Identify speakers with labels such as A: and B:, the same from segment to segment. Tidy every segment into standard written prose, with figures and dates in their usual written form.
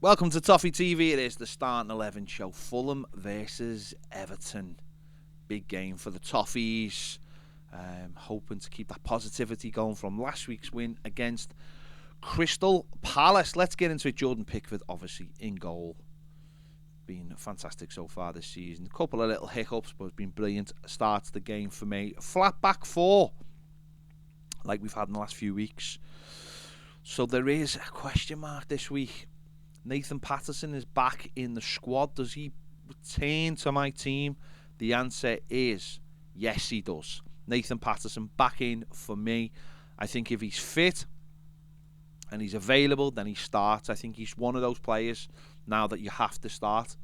A: Welcome to Toffee TV. It is the Starting 11 show. Fulham versus Everton. Big game for the Toffees. Hoping to keep that positivity going from last week's win against Crystal Palace. Let's get into it. Jordan Pickford, obviously, in goal. Been fantastic so far this season. A couple of little hiccups, but it's been brilliant. Starts the game for me. Flat back four, like we've had in the last few weeks. So there is a question mark this week. Nathan Patterson is back in the squad. Does he return to my team? The answer is yes, he does. Nathan Patterson back in for me. I think if he's fit and he's available, then he starts. I think he's one of those players now that you have to start.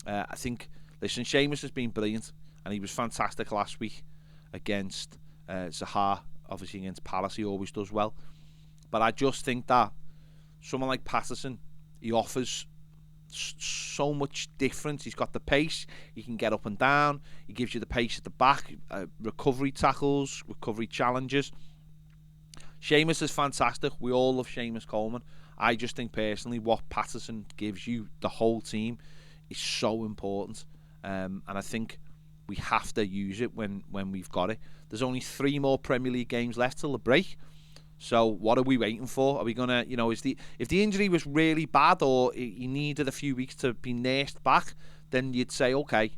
A: I think, listen, Seamus has been brilliant, and he was fantastic last week against Zaha, obviously against Palace. He always does well. But I just think that someone like Patterson, he offers so much difference. He's got the pace. He can get up and down. He gives you the pace at the back. Recovery tackles, recovery challenges. Seamus is fantastic. We all love Seamus Coleman. I just think personally what Patterson gives you, the whole team, is so important. And I think we have to use it when we've got it. There's only 3 more Premier League games left till the break. So what are we waiting for? Are we gonna, if the injury was really bad or he needed a few weeks to be nursed back, then you'd say okay,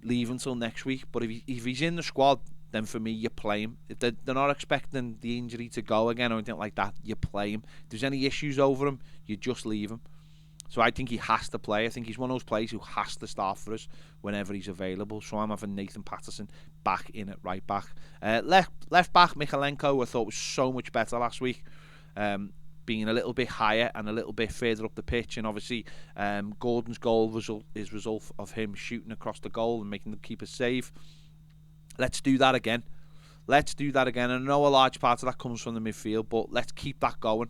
A: leave until next week. But if he's in the squad, then for me you play him. If they're not expecting the injury to go again or anything like that, you play him. If there's any issues over him, you just leave him. So I think he has to play. I think he's one of those players who has to start for us whenever he's available. So I'm having Nathan Patterson back in at right back. Left back, Michalenko, I thought was so much better last week. Being a little bit higher and a little bit further up the pitch. And obviously Gordon's goal is result of him shooting across the goal and making the keeper save. Let's do that again. And I know a large part of that comes from the midfield, but let's keep that going.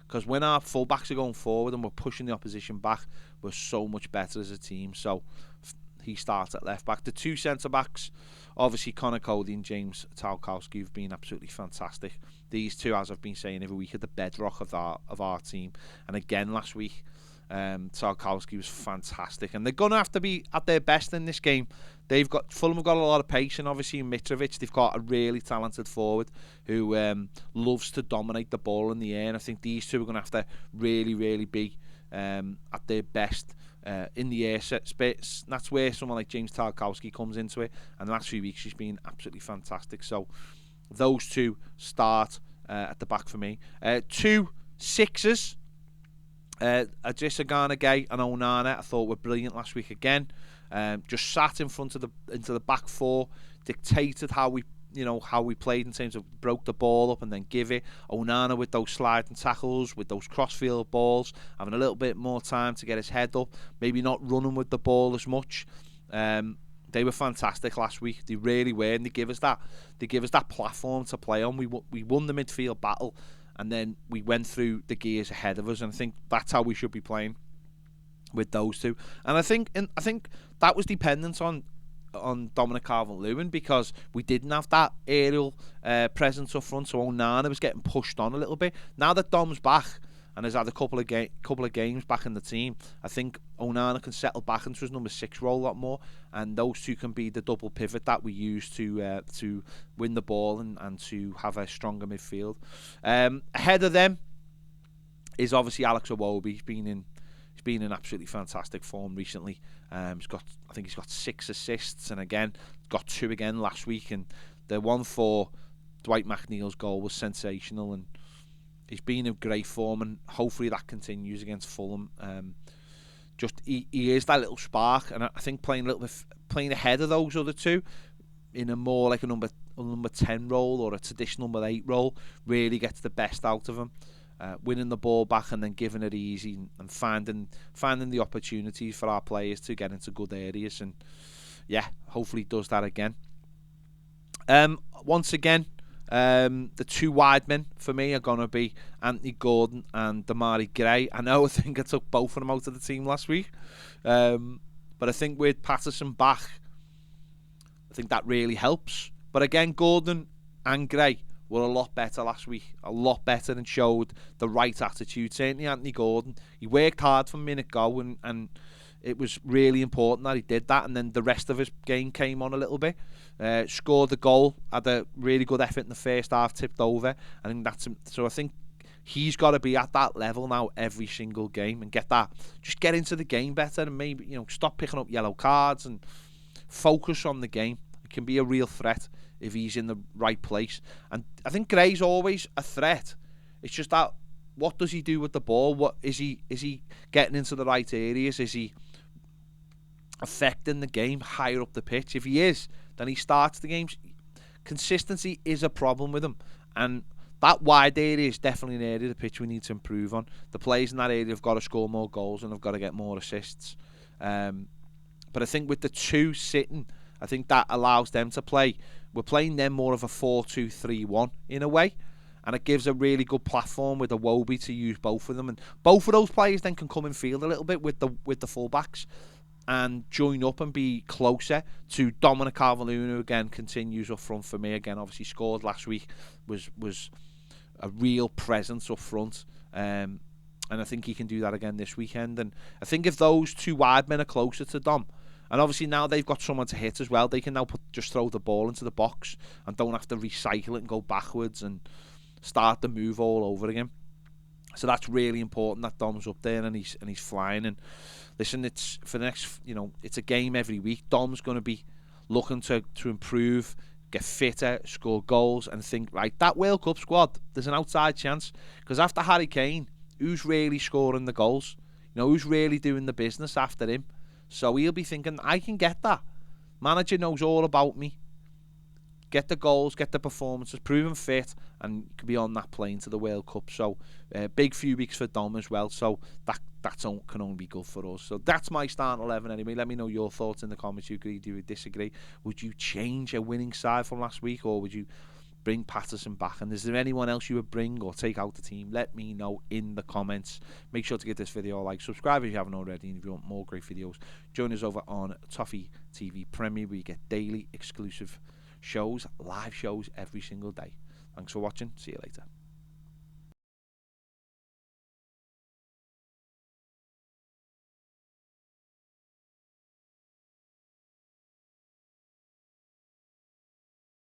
A: Because when our fullbacks are going forward and we're pushing the opposition back, we're so much better as a team. So he starts at left back. The 2 centre backs, obviously Connor Cody and James Tarkowski, have been absolutely fantastic. These two, as I've been saying every week, are the bedrock of our team. And again last week, Tarkowski was fantastic, and they're gonna have to be at their best in this game. Fulham have got a lot of pace, and obviously in Mitrovic they've got a really talented forward who loves to dominate the ball in the air, and I think these two are gonna have to really be at their best in the air space. And that's where someone like James Tarkowski comes into it, and the last few weeks he's been absolutely fantastic. So those two start at the back for me. 2 sixes. Adrissa Gay and Onana I thought were brilliant last week again. Just sat in front of into the back four, dictated how we played in terms of broke the ball up and then give it. Onana with those sliding tackles, with those crossfield balls, having a little bit more time to get his head up, maybe not running with the ball as much. They were fantastic last week. They really were, and they give us that platform to play on. We won the midfield battle, and then we went through the gears ahead of us, and I think that's how we should be playing with those two. And I think that was dependent on Dominic Calvert-Lewin, because we didn't have that aerial presence up front, so Onana was getting pushed on a little bit. Now that Dom's back and has had a couple of games back in the team, I think Onana can settle back into his number 6 role a lot more, and those two can be the double pivot that we use to win the ball and to have a stronger midfield. Ahead of them is obviously Alex Iwobi. He's been in absolutely fantastic form recently. I think he's got 6 assists, and again got 2 again last week, and the one for Dwight McNeil's goal was sensational, and he's been in great form, and hopefully that continues against Fulham. He is that little spark, and I think playing ahead of those other two in a more like a number 10 role or a traditional number 8 role really gets the best out of him. Winning the ball back and then giving it easy and finding the opportunities for our players to get into good areas, and yeah, hopefully he does that again. Once again, the 2 wide men for me are going to be Anthony Gordon and Damari Gray. I think I took both of them out of the team last week, but I think with Patterson back, I think that really helps. But again, Gordon and Gray were a lot better last week. A lot better, and showed the right attitude. Certainly Anthony Gordon. He worked hard from minute go, and it was really important that he did that. And then the rest of his game came on a little bit. Scored the goal, had a really good effort in the first half, tipped over. I think that's so. I think he's got to be at that level now every single game and just get into the game better, and maybe stop picking up yellow cards and focus on the game. It can be a real threat if he's in the right place. And I think Gray's always a threat. It's just that, what does he do with the ball? What is he getting into the right areas? Is he affecting the game higher up the pitch? If he is, then he starts the games. Consistency is a problem with him, and that wide area is definitely an area of the pitch we need to improve on. The players in that area have got to score more goals and have got to get more assists. But I think with the two sitting, I think that allows them to play. We're playing them more of a 4-2-3-1 in a way, and it gives a really good platform with Iwobi to use both of them, and both of those players then can come and field a little bit with the fullbacks and join up and be closer to Dominic Calvert-Lewin, who again continues up front for me. Again, obviously scored last week, was a real presence up front, and I think he can do that again this weekend. And I think if those two wide men are closer to Dom, and obviously now they've got someone to hit as well, they can now just throw the ball into the box and don't have to recycle it and go backwards and start the move all over again. So that's really important that Dom's up there and he's flying. And listen, it's for the next, it's a game every week. Dom's going to be looking to improve, get fitter, score goals, and think, right, that World Cup squad, there's an outside chance. Because after Harry Kane, who's really scoring the goals? Who's really doing the business after him? So he'll be thinking, I can get that. Manager knows all about me. Get the goals, get the performances, prove him fit, and can be on that plane to the World Cup. So big few weeks for Dom as well. So that can only be good for us. So that's my starting 11 anyway. Let me know your thoughts in the comments. You agree, do you disagree? Would you change a winning side from last week, or would you bring Patterson back? And is there anyone else you would bring or take out the team? Let me know in the comments. Make sure to give this video a like. Subscribe if you haven't already. And if you want more great videos, join us over on Toffee TV Premier, where you get daily exclusive shows, live shows every single day. Thanks for watching. See you later.